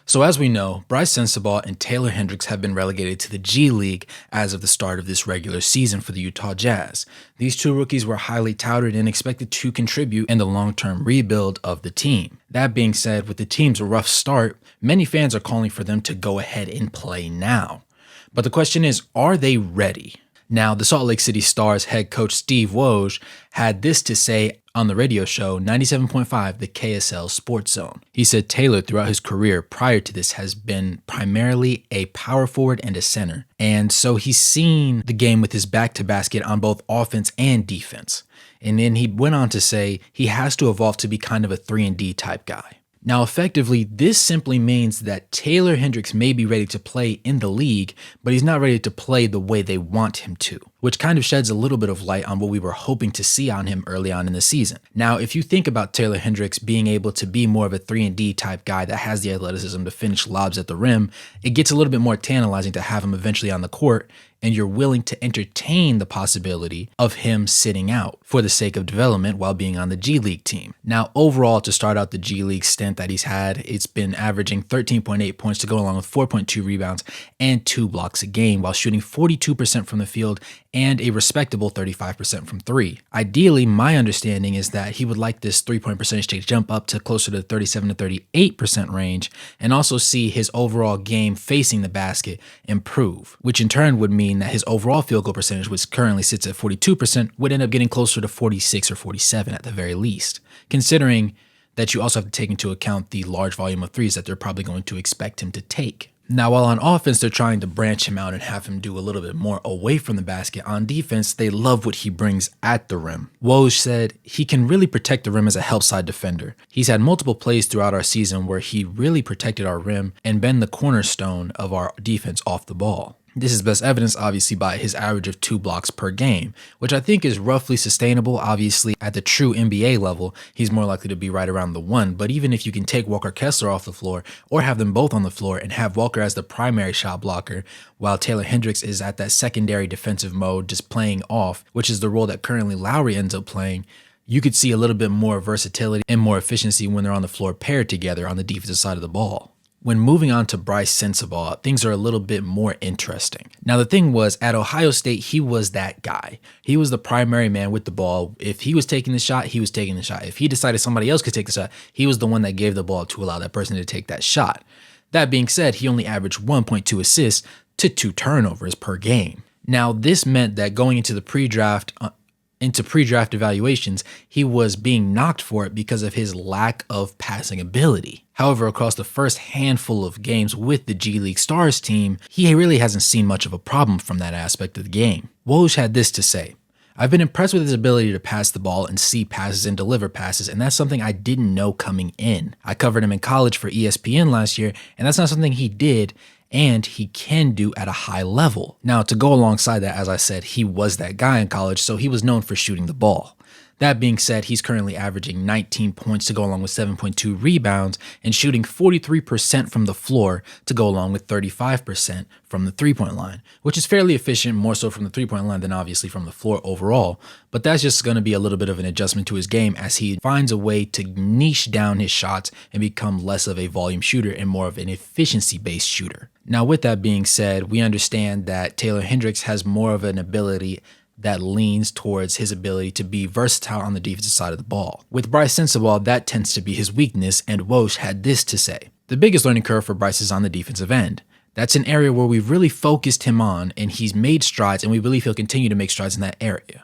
So as we know, Brice Sensabaugh and Taylor Hendricks have been relegated to the G League as of the start of this regular season for the Utah Jazz. These two rookies were highly touted and expected to contribute in the long-term rebuild of the team. That being said, with the team's rough start, many fans are calling for them to go ahead and play now. But the question is, are they ready? Now, the Salt Lake City Stars head coach Steve Woj had this to say on the radio show 97.5, the KSL Sports Zone. He said Taylor throughout his career prior to this has been primarily a power forward and a center. And so he's seen the game with his back to basket on both offense and defense. And then he went on to say he has to evolve to be kind of a 3-and-D type guy. Now, effectively, this simply means that Taylor Hendricks may be ready to play in the league, but he's not ready to play the way they want him to, which kind of sheds a little bit of light on what we were hoping to see on him early on in the season. Now, if you think about Taylor Hendricks being able to be more of a 3-and-D type guy that has the athleticism to finish lobs at the rim, it gets a little bit more tantalizing to have him eventually on the court, and you're willing to entertain the possibility of him sitting out for the sake of development while being on the G League team. Now, overall, to start out the G League stint that he's had, it's been averaging 13.8 points to go along with 4.2 rebounds and 2 blocks a game while shooting 42% from the field and a respectable 35% from three. Ideally, my understanding is that he would like this 3-point percentage to jump up to closer to the 37 to 38% range and also see his overall game facing the basket improve, which in turn would mean that his overall field goal percentage, which currently sits at 42%, would end up getting closer to 46 or 47 at the very least, considering that you also have to take into account the large volume of threes that they're probably going to expect him to take. Now, while on offense, they're trying to branch him out and have him do a little bit more away from the basket, on defense, they love what he brings at the rim. Woj said he can really protect the rim as a help side defender. He's had multiple plays throughout our season where he really protected our rim and been the cornerstone of our defense off the ball. This is best evidenced, obviously, by his average of 2 blocks per game, which I think is roughly sustainable. Obviously, at the true NBA level, he's more likely to be right around the 1. But even if you can take Walker Kessler off the floor or have them both on the floor and have Walker as the primary shot blocker, while Taylor Hendricks is at that secondary defensive mode, just playing off, which is the role that currently Lowry ends up playing, you could see a little bit more versatility and more efficiency when they're on the floor paired together on the defensive side of the ball. When moving on to Brice Sensabaugh, things are a little bit more interesting. Now, the thing was, at Ohio State, he was that guy. He was the primary man with the ball. If he was taking the shot, he was taking the shot. If he decided somebody else could take the shot, he was the one that gave the ball to allow that person to take that shot. That being said, he only averaged 1.2 assists to 2 turnovers per game. Now, this meant that going into the pre-draft evaluations, he was being knocked for it because of his lack of passing ability. However, across the first handful of games with the G League Stars team, he really hasn't seen much of a problem from that aspect of the game. Woj had this to say: "I've been impressed with his ability to pass the ball and see passes and deliver passes, and that's something I didn't know coming in. I covered him in college for ESPN last year, and that's not something he did and he can do at a high level." Now, to go alongside that, as I said, he was that guy in college, so he was known for shooting the ball. That being said, he's currently averaging 19 points to go along with 7.2 rebounds and shooting 43% from the floor to go along with 35% from the three-point line, which is fairly efficient, more so from the three-point line than obviously from the floor overall. But that's just going to be a little bit of an adjustment to his game as he finds a way to niche down his shots and become less of a volume shooter and more of an efficiency-based shooter. Now, with that being said, we understand that Taylor Hendricks has more of an ability that leans towards his ability to be versatile on the defensive side of the ball. With Brice Sensabaugh, that tends to be his weakness, and Woj had this to say: "The biggest learning curve for Brice is on the defensive end. That's an area where we've really focused him on, and he's made strides, and we believe he'll continue to make strides in that area."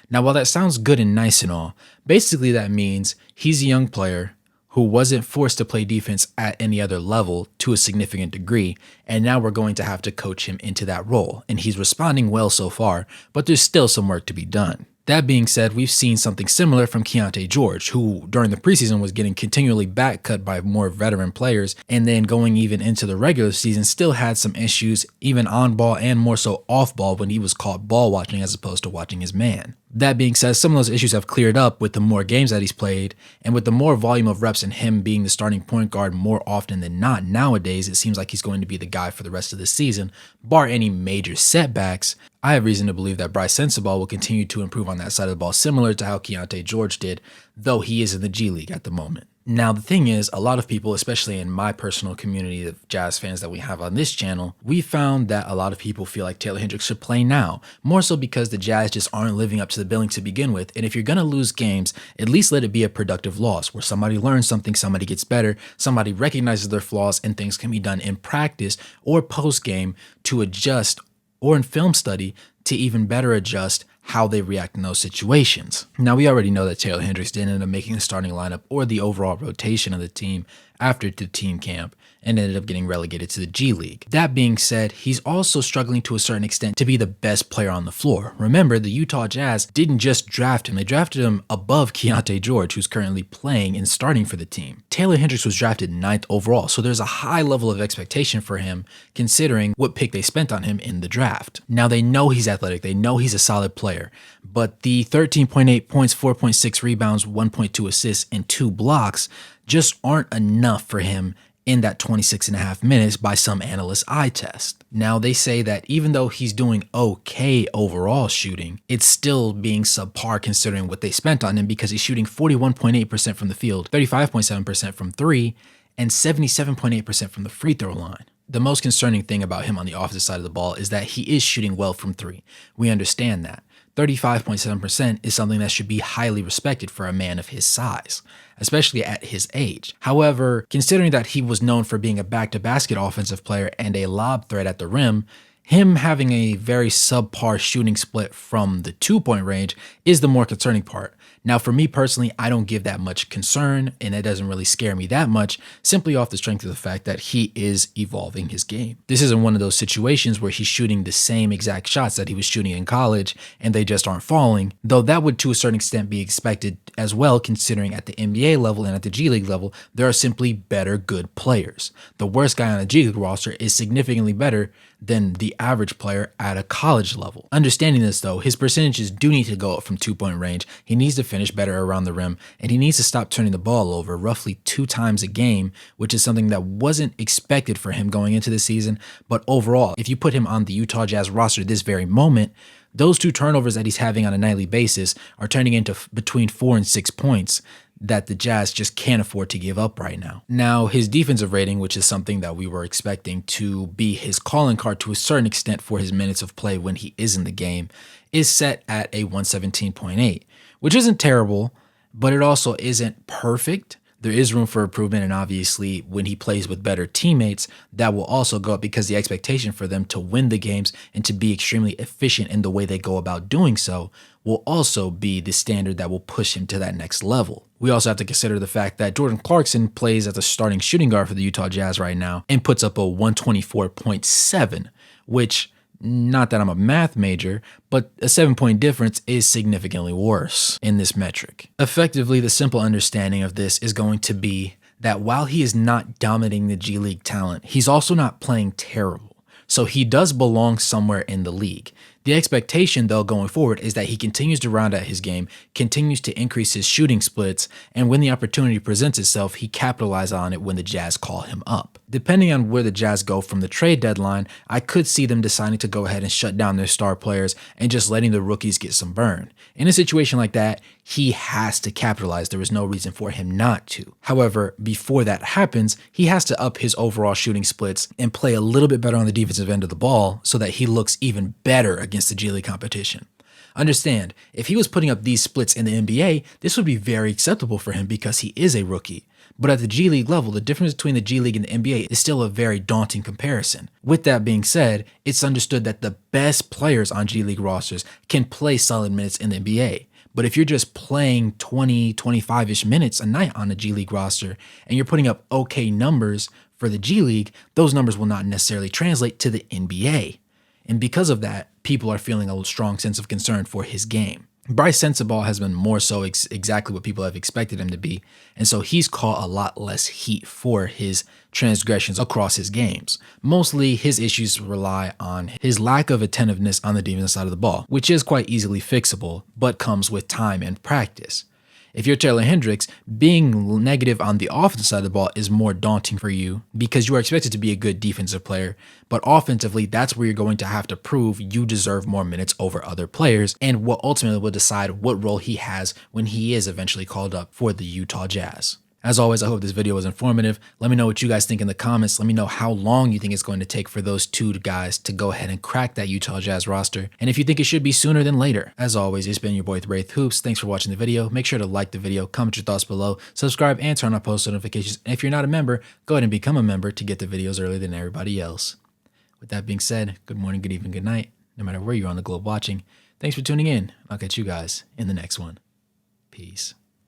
Now, while that sounds good and nice and all, basically that means he's a young player who wasn't forced to play defense at any other level to a significant degree, and now we're going to have to coach him into that role. And he's responding well so far, but there's still some work to be done. That being said, we've seen something similar from Keyonte George, who during the preseason was getting continually back cut by more veteran players, and then going even into the regular season still had some issues, even on ball and more so off ball when he was caught ball watching as opposed to watching his man. That being said, some of those issues have cleared up with the more games that he's played, and with the more volume of reps and him being the starting point guard more often than not nowadays, it seems like he's going to be the guy for the rest of the season, bar any major setbacks. I have reason to believe that Brice Sensabaugh will continue to improve on that side of the ball, similar to how Keyonte George did, though he is in the G League at the moment. Now, the thing is, a lot of people, especially in my personal community of Jazz fans that we have on this channel, we found that a lot of people feel like Taylor Hendricks should play now, more so because the Jazz just aren't living up to the billing to begin with. And if you're going to lose games, at least let it be a productive loss where somebody learns something, somebody gets better, somebody recognizes their flaws, and things can be done in practice or post game to adjust, or in film study to even better adjust how they react in those situations. Now, we already know that Taylor Hendricks didn't end up making the starting lineup or the overall rotation of the team after the team camp and ended up getting relegated to the G League. That being said, he's also struggling to a certain extent to be the best player on the floor. Remember, the Utah Jazz didn't just draft him, they drafted him above Keontae George, who's currently playing and starting for the team. Taylor Hendricks was drafted 9th overall, so there's a high level of expectation for him considering what pick they spent on him in the draft. Now, they know he's athletic, they know he's a solid player, but the 13.8 points, 4.6 rebounds, 1.2 assists, and 2 blocks just aren't enough for him in that 26.5 minutes by some analysts' eye test. Now, they say that even though he's doing okay overall shooting, it's still being subpar considering what they spent on him, because he's shooting 41.8% from the field, 35.7% from 3, and 77.8% from the free throw line. The most concerning thing about him on the offensive side of the ball is that he is shooting well from 3. We understand that. 35.7% is something that should be highly respected for a man of his size, especially at his age. However, considering that he was known for being a back-to-basket offensive player and a lob threat at the rim, him having a very subpar shooting split from the 2-point range is the more concerning part. Now, for me personally, I don't give that much concern, and it doesn't really scare me that much, simply off the strength of the fact that he is evolving his game. This isn't one of those situations where he's shooting the same exact shots that he was shooting in college and they just aren't falling, though that would to a certain extent be expected as well, considering at the NBA level and at the G League level, there are simply better good players. The worst guy on a G League roster is significantly better than the average player at a college level. Understanding this though, his percentages do need to go up from 2-point range. He needs to finish better around the rim, and he needs to stop turning the ball over roughly 2 times a game, which is something that wasn't expected for him going into the season. But overall, if you put him on the Utah Jazz roster this very moment, those 2 turnovers that he's having on a nightly basis are turning into between 4 and 6 points that the Jazz just can't afford to give up right now. Now, his defensive rating, which is something that we were expecting to be his calling card to a certain extent for his minutes of play when he is in the game, is set at a 117.8, which isn't terrible, but it also isn't perfect. There is room for improvement, and obviously when he plays with better teammates, that will also go up, because the expectation for them to win the games and to be extremely efficient in the way they go about doing so will also be the standard that will push him to that next level. We also have to consider the fact that Jordan Clarkson plays as a starting shooting guard for the Utah Jazz right now and puts up a 124.7, which, not that I'm a math major, but a 7-point difference is significantly worse in this metric. Effectively, the simple understanding of this is going to be that while he is not dominating the G League talent, he's also not playing terrible. So he does belong somewhere in the league. The expectation, though, going forward is that he continues to round out his game, continues to increase his shooting splits, and when the opportunity presents itself, he capitalizes on it when the Jazz call him up. Depending on where the Jazz go from the trade deadline, I could see them deciding to go ahead and shut down their star players and just letting the rookies get some burn. In a situation like that, he has to capitalize. There is no reason for him not to. However, before that happens, he has to up his overall shooting splits and play a little bit better on the defensive end of the ball so that he looks even better against the G League competition. Understand, if he was putting up these splits in the NBA, this would be very acceptable for him because he is a rookie. But at the G League level, the difference between the G League and the NBA is still a very daunting comparison. With that being said, it's understood that the best players on G League rosters can play solid minutes in the NBA. But if you're just playing 20, 25-ish minutes a night on a G League roster and you're putting up okay numbers for the G League, those numbers will not necessarily translate to the NBA. And because of that, people are feeling a strong sense of concern for his game. Brice Sensabaugh has been more so exactly what people have expected him to be, and so he's caught a lot less heat for his transgressions across his games. Mostly his issues rely on his lack of attentiveness on the defensive side of the ball, which is quite easily fixable, but comes with time and practice. If you're Taylor Hendricks, being negative on the offensive side of the ball is more daunting for you because you are expected to be a good defensive player, but offensively, that's where you're going to have to prove you deserve more minutes over other players and what ultimately will decide what role he has when he is eventually called up for the Utah Jazz. As always, I hope this video was informative. Let me know what you guys think in the comments. Let me know how long you think it's going to take for those two guys to go ahead and crack that Utah Jazz roster. And if you think it should be sooner than later. As always, it's been your boy Wraith Hoops. Thanks for watching the video. Make sure to like the video, comment your thoughts below, subscribe, and turn on post notifications. And if you're not a member, go ahead and become a member to get the videos earlier than everybody else. With that being said, good morning, good evening, good night, no matter where you're on the globe watching. Thanks for tuning in. I'll catch you guys in the next one. Peace.